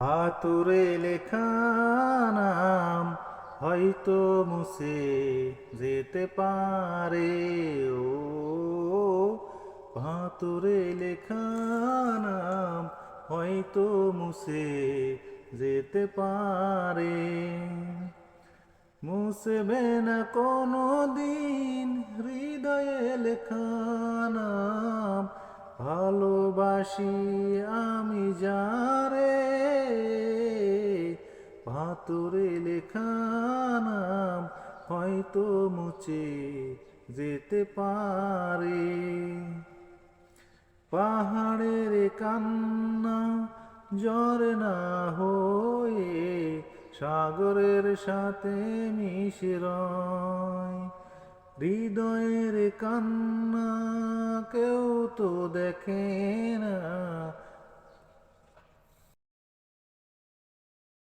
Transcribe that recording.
আতুরে লেখা নাম হয়তো মুছে যেতে পারে। ও ভাতুরে লেখা নাম হয়তো মুছে যেতে পারে। মুছবে না কোনো দিন হৃদয়ে লেখা নাম, ভালোবাসি আমি যারে। ভাতুরে লেখা নাম হয়তো মুছে যেতে পারে। পাহাড়ের কান্না ঝরনা হয়ে সাগরের সাথে মিশরয়। হৃদয়ের কান্না কেউ তো দেখে না,